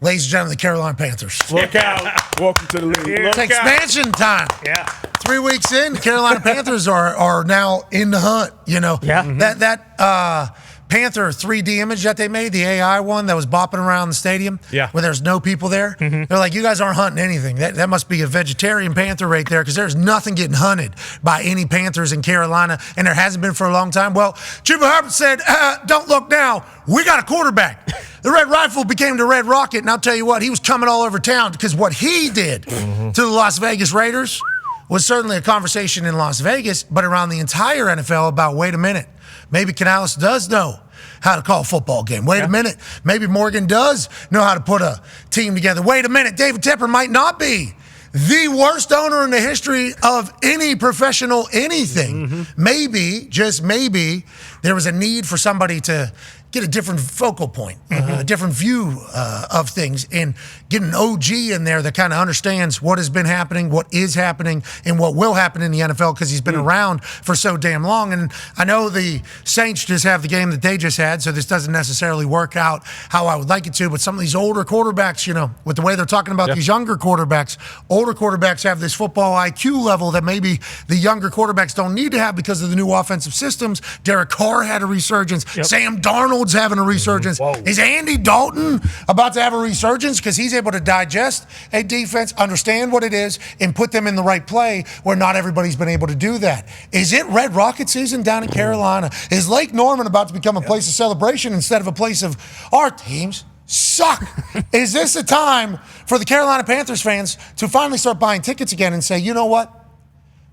Ladies and gentlemen, the Carolina Panthers. Look out. Welcome to the league. It's expansion time. Yeah. 3 weeks in, the Carolina Panthers are now in the hunt, you know. Yeah. That Panther 3D image that they made, the AI one that was bopping around the stadium where there's no people there. They're like, you guys aren't hunting anything. That must be a vegetarian panther right there because there's nothing getting hunted by any Panthers in Carolina, and there hasn't been for a long time. Well, Chuba Hubbard said, don't look now. We got a quarterback. The Red Rifle became the Red Rocket, and I'll tell you what, he was coming all over town because what he did to the Las Vegas Raiders was certainly a conversation in Las Vegas, but around the entire NFL about, wait a minute, maybe Canales does know how to call a football game. Wait a minute, maybe Morgan does know how to put a team together. Wait a minute, David Tepper might not be the worst owner in the history of any professional anything. Maybe, just maybe, there was a need for somebody to get a different focal point, a different view of things, and get an OG in there that kind of understands what has been happening, what is happening, and what will happen in the NFL because he's been around for so damn long. And I know the Saints just have the game that they just had, so this doesn't necessarily work out how I would like it to, but some of these older quarterbacks, you know, with the way they're talking about these younger quarterbacks, older quarterbacks have this football IQ level that maybe the younger quarterbacks don't need to have because of the new offensive systems. Derek Carr had a resurgence. Sam Darnold's having a resurgence. Is Andy Dalton about to have a resurgence because he's able to digest a defense, understand what it is, and put them in the right play where not everybody's been able to do that? Is it Red Rocket season down in Carolina? Is Lake Norman about to become a place of celebration instead of a place of our teams suck? Is this a time for the Carolina Panthers fans to finally start buying tickets again and say, you know what?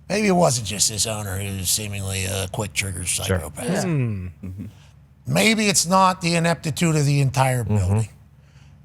Maybe it wasn't just this owner who's seemingly a quick trigger psychopath. Maybe it's not the ineptitude of the entire building.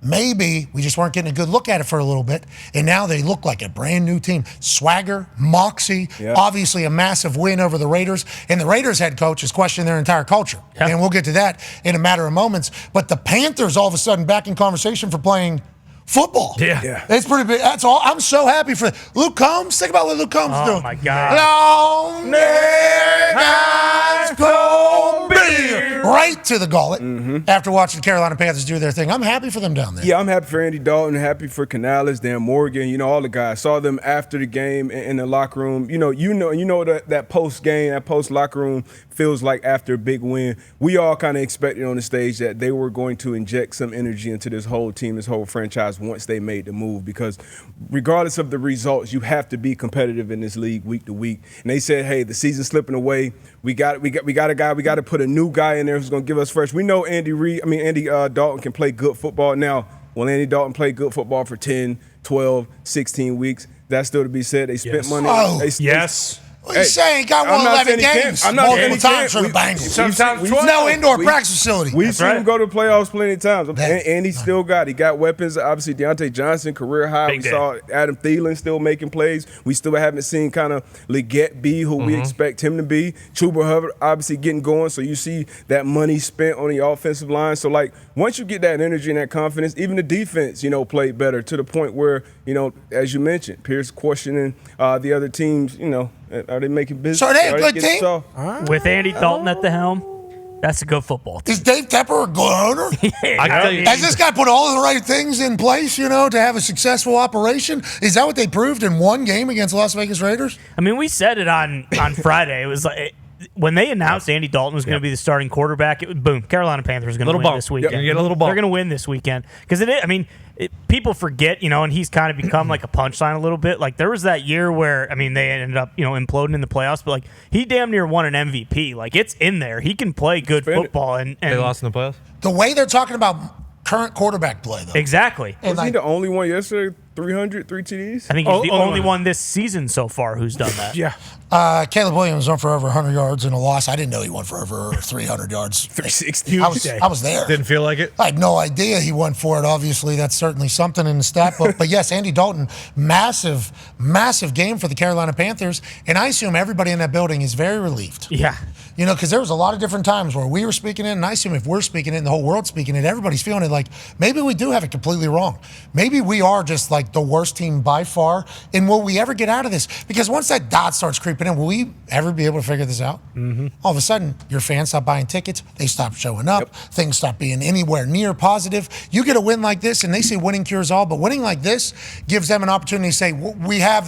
Maybe we just weren't getting a good look at it for a little bit, and now they look like a brand new team. Swagger, moxie, obviously a massive win over the Raiders, and the Raiders head coach is questioning their entire culture, and we'll get to that in a matter of moments. But the Panthers all of a sudden back in conversation for playing football. It's pretty big. That's all. I'm so happy for Luke Combs. Think about what Luke Combs is doing. Oh, my God. Long neck eyes, cold beer. Right to the gullet after watching the Carolina Panthers do their thing. I'm happy for them down there. Yeah, I'm happy for Andy Dalton, happy for Canales, Dan Morgan, you know, all the guys. Saw them after the game in the locker room. You know that post-game, that post-locker room feels like after a big win. We all kind of expected on the stage that they were going to inject some energy into this whole team, this whole franchise once they made the move, because regardless of the results, you have to be competitive in this league week to week. And they said, hey, the season's slipping away. We got a guy. We got to put a new guy in there who's going to give us fresh. We know Andy Dalton can play good football. Now, will Andy Dalton play good football for 10, 12, 16 weeks? That's still to be said. They spent money. What are you saying? Got won 11 games multiple times for the Bengals. Sometimes 12. No indoor practice facility. We've seen him go to the playoffs plenty of times. And he still got weapons. Obviously, Deontay Johnson, career high. We saw Adam Thielen still making plays. We still haven't seen kind of Leggett be who we expect him to be. Chuba Hubbard obviously getting going. So you see that money spent on the offensive line. So, like, once you get that energy and that confidence, even the defense, played better to the point where, as you mentioned, Pierce questioning the other teams, are they making business? So are they a good team? With Andy Dalton at the helm, that's a good football team. Is Dave Tepper a good owner? Has this guy put all of the right things in place, to have a successful operation? Is that what they proved in one game against Las Vegas Raiders? I mean, we said it on Friday. It was like when they announced Andy Dalton was going to be the starting quarterback, boom, Carolina Panthers are going to win this weekend. You get a little bump. They're going to win this weekend. Because people forget, and he's kind of become like a punchline a little bit. Like, there was that year where, they ended up, imploding in the playoffs, but, like, he damn near won an MVP. Like, it's in there. He can play good football. And they lost in the playoffs? The way they're talking about current quarterback play, though. Exactly. Was he the only one yesterday? 300, 3 TDs? I think he's the only one this season so far who's done that. Caleb Williams won for over 100 yards in a loss. I didn't know he won for over 300 yards. 360. I was there. Didn't feel like it? I had no idea he went for it. Obviously, that's certainly something in the stat book. But yes, Andy Dalton, massive game for the Carolina Panthers. And I assume everybody in that building is very relieved. Yeah. Because there was a lot of different times where we were speaking it, and I assume if we're speaking it and the whole world's speaking it, everybody's feeling it like maybe we do have it completely wrong. Maybe we are just like like the worst team by far. And will we ever get out of this? Because once that dot starts creeping in, will we ever be able to figure this out? All of a sudden, your fans stop buying tickets. They stop showing up. Things stop being anywhere near positive. You get a win like this, and they say winning cures all, but winning like this gives them an opportunity to say, we have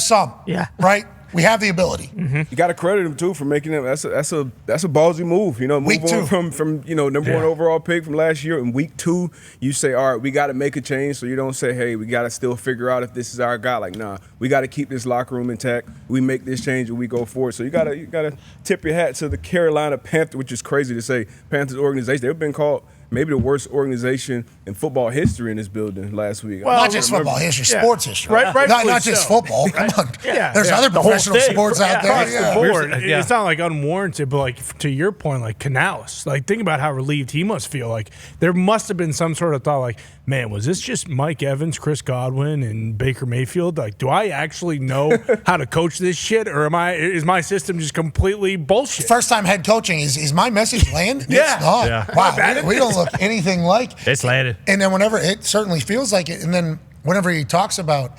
some, right? We have the ability. You got to credit him too for making it. That's a ballsy move. You know, move on from number one overall pick from last year. In week 2, you say, all right, we got to make a change. So you don't say, hey, we got to still figure out if this is our guy. Like, nah, we got to keep this locker room intact. We make this change and we go forward. So you gotta tip your hat to the Carolina Panthers, which is crazy to say. Panthers organization. They've been called maybe the worst organization in football history in this building last week. Well, not just football history, sports history. Not just football. Come on. There's other professional sports out there. The board, it's not like unwarranted, but like to your point, like Canales, like think about how relieved he must feel. Like there must have been some sort of thought, like, man, was this just Mike Evans, Chris Godwin, and Baker Mayfield? Like, do I actually know how to coach this shit, or is my system just completely bullshit? First time head coaching, is my message land? Yeah. It's not. Wow, we don't look anything like it's landed. And then whenever it certainly feels like it, and then whenever he talks about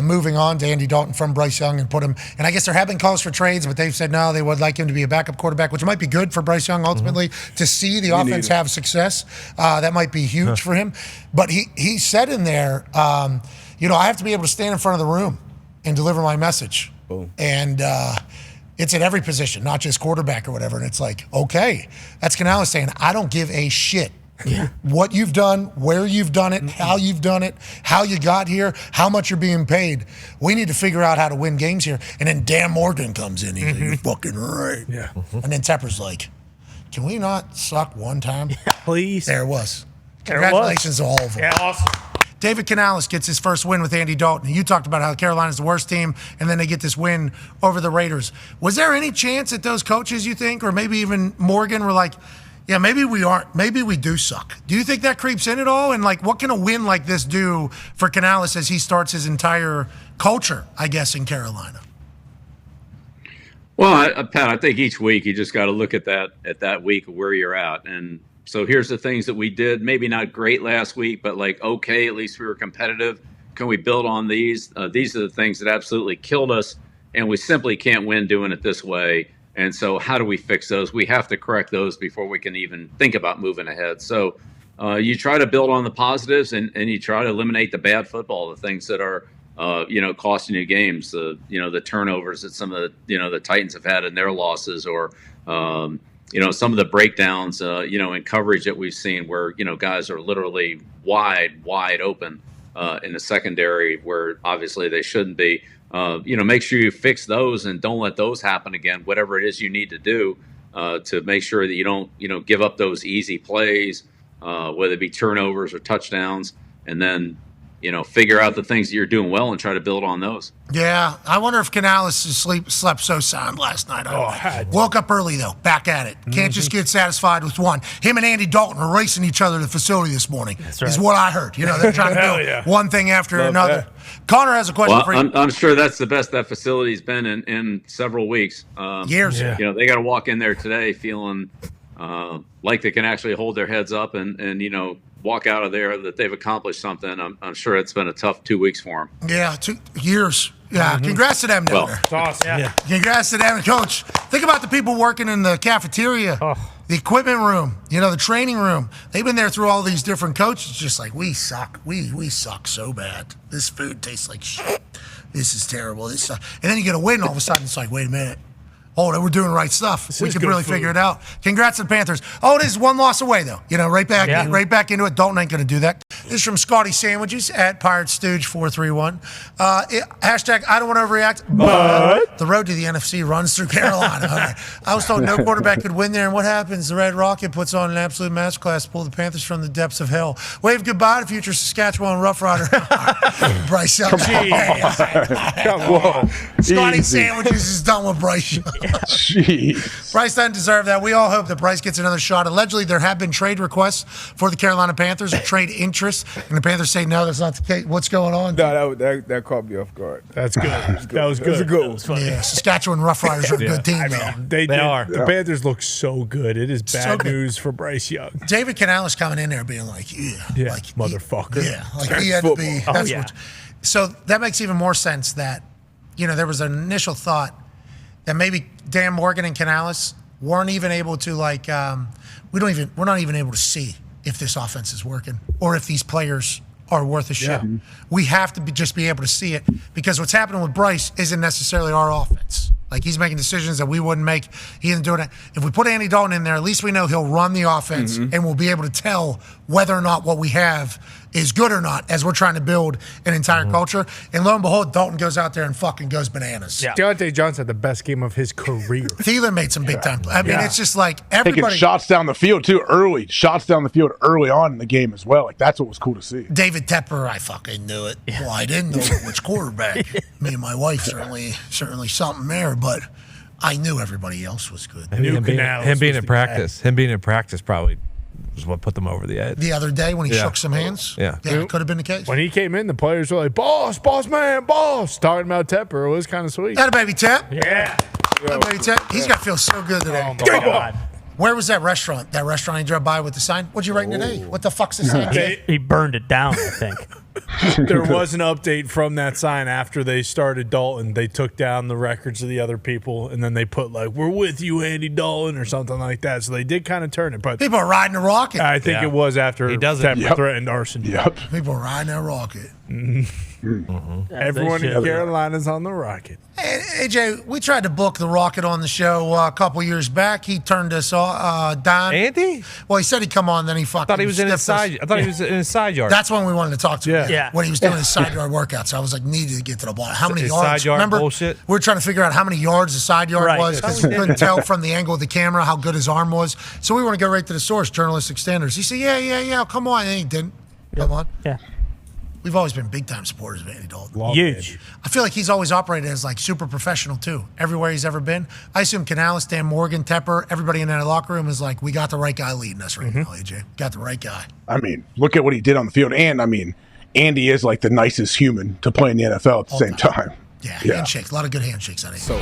moving on to Andy Dalton from Bryce Young and put him, and I guess there have been calls for trades, but they've said no, they would like him to be a backup quarterback, which might be good for Bryce Young ultimately to see the offense have success. That might be huge for him. But he said in there, I have to be able to stand in front of the room and deliver my message. And it's at every position, not just quarterback or whatever. And it's like, okay, that's Canales saying, I don't give a shit. What you've done, where you've done it, how you've done it, how you got here, how much you're being paid. We need to figure out how to win games here. And then Dan Morgan comes in. He's like, you're fucking right. And then Tepper's like, can we not suck one time? Please. There it was. Congratulations to all of them. Yeah, awesome. David Canales gets his first win with Andy Dalton. You talked about how Carolina's the worst team, and then they get this win over the Raiders. Was there any chance that those coaches, you think, or maybe even Morgan, were like, yeah, maybe we aren't. Maybe we do suck. Do you think that creeps in at all? And, like, what can a win like this do for Canales as he starts his entire culture, I guess, in Carolina? Well, Pat, I think each week you just got to look at that week of where you're at. And so here's the things that we did. Maybe not great last week, but, like, okay, at least we were competitive. Can we build on these? These are the things that absolutely killed us, and we simply can't win doing it this way. And so how do we fix those? We have to correct those before we can even think about moving ahead. So you try to build on the positives and you try to eliminate the bad football, the things that are, costing you games, the turnovers that some of the Titans have had in their losses, or, some of the breakdowns, in coverage that we've seen where, guys are literally wide open in the secondary where obviously they shouldn't be. Make sure you fix those and don't let those happen again, whatever it is you need to do to make sure that you don't, give up those easy plays, whether it be turnovers or touchdowns, and then, figure out the things that you're doing well and try to build on those. Yeah, I wonder if Canales slept so sound last night. Woke up early, though, back at it. Can't just get satisfied with one. Him and Andy Dalton are racing each other to the facility this morning, is what I heard. They're trying to do one thing after another. That. Connor has a question for you. I'm sure that's the best that facility's been in several weeks. Years. Yeah. They got to walk in there today feeling like they can actually hold their heads up and walk out of there that they've accomplished something. I'm sure it's been a tough 2 weeks for them. Yeah, 2 years. Yeah, congrats to them down there. It's awesome. Yeah. Congrats to them. Coach, think about the people working in the cafeteria, the equipment room, the training room. They've been there through all these different coaches, just like, we suck. We suck so bad. This food tastes like shit. This is terrible. And then you get a win, and all of a sudden it's like, wait a minute. Oh, we're doing the right stuff. We can really figure it out. Congrats to the Panthers. Oh, it is one loss away, though. Right back into it. Dalton ain't going to do that. This is from Scotty Sandwiches at Pirate Stooge 431. Hashtag I don't want to overreact, but the road to the NFC runs through Carolina. All right. I was told no quarterback could win there, and what happens? The Red Rocket puts on an absolute masterclass to pull the Panthers from the depths of hell. Wave goodbye to future Saskatchewan Rough Rider. Bryce Young. Come on. Scotty Sandwiches is done with Bryce Young. Jeez. Bryce doesn't deserve that. We all hope that Bryce gets another shot. Allegedly, there have been trade requests for the Carolina Panthers or trade interest, and the Panthers say no, that's not the case. What's going on? No, that caught me off guard. That's good. That was good. That was a good one. Yeah, Saskatchewan Roughriders are a good team, though. They are. The Panthers look so good. It is bad news for Bryce Young. David Canales coming in there being like, like motherfucker. Like he had to be. So that makes even more sense that, there was an initial thought that maybe Dan Morgan and Canales weren't even able to we're not even able to see if this offense is working or if these players are worth a shit. Yeah. We have to just be able to see it because what's happening with Bryce isn't necessarily our offense. Like he's making decisions that we wouldn't make. He isn't doing it. If we put Andy Dalton in there, at least we know he'll run the offense and we'll be able to tell whether or not what we have is good or not as we're trying to build an entire culture. And lo and behold, Dalton goes out there and fucking goes bananas. Yeah. Deontay Johnson had the best game of his career. Thielen made some big time. I mean, it's just like everybody. Taking shots down the field, too, early. Shots down the field early on in the game as well. Like, that's what was cool to see. David Tepper, I fucking knew it. Yeah. Well, I didn't know which quarterback. Me and my wife certainly something there, but I knew everybody else was good. Him being in practice probably was what put them over the edge. The other day when he shook some hands? Yeah, it could have been the case. When he came in, the players were like, boss man, boss. Talking about Tepper. It was kind of sweet. That a baby Tep. Yeah. That baby Tep. He's got to feel so good today. Oh, my God. Where was that restaurant? That restaurant he drove by with the sign? What'd you write today? What the fuck's the sign? He burned it down, I think. There was an update from that sign after they started Dalton. They took down the records of the other people, and then they put, we're with you, Andy Dalton, or something like that. So they did kind of turn it. But people are riding the rocket. I think it was after Tepper threatened arson. Yep. People are riding that rocket. Everyone in Carolina's on the rocket. Hey, AJ, we tried to book the Rocket on the show a couple years back. He turned us off. Dahn. Andy? Well, he said he'd come on, then he fucking I thought he was in his side. I thought he was in his side yard. That's when we wanted to talk to him. Yeah. When he was doing his side yard workouts. I was like, needed to get to the ball. How many his yards? side yard Remember, bullshit? we were trying to figure out how many yards the side yard was because we couldn't tell from the angle of the camera how good his arm was. So we want to go right to the source, journalistic standards. He said, yeah, come on. And he didn't. Come on. Yeah. We've always been big-time supporters of Andy Dalton. Huge. I feel like he's always operated as super professional, too. Everywhere he's ever been. I assume Canales, Dan Morgan, Tepper, everybody in that locker room is like, we got the right guy leading us right now, AJ. Got the right guy. I mean, look at what he did on the field. And, I mean, Andy is the nicest human to play in the NFL at the same time. Yeah, handshakes. A lot of good handshakes on it. So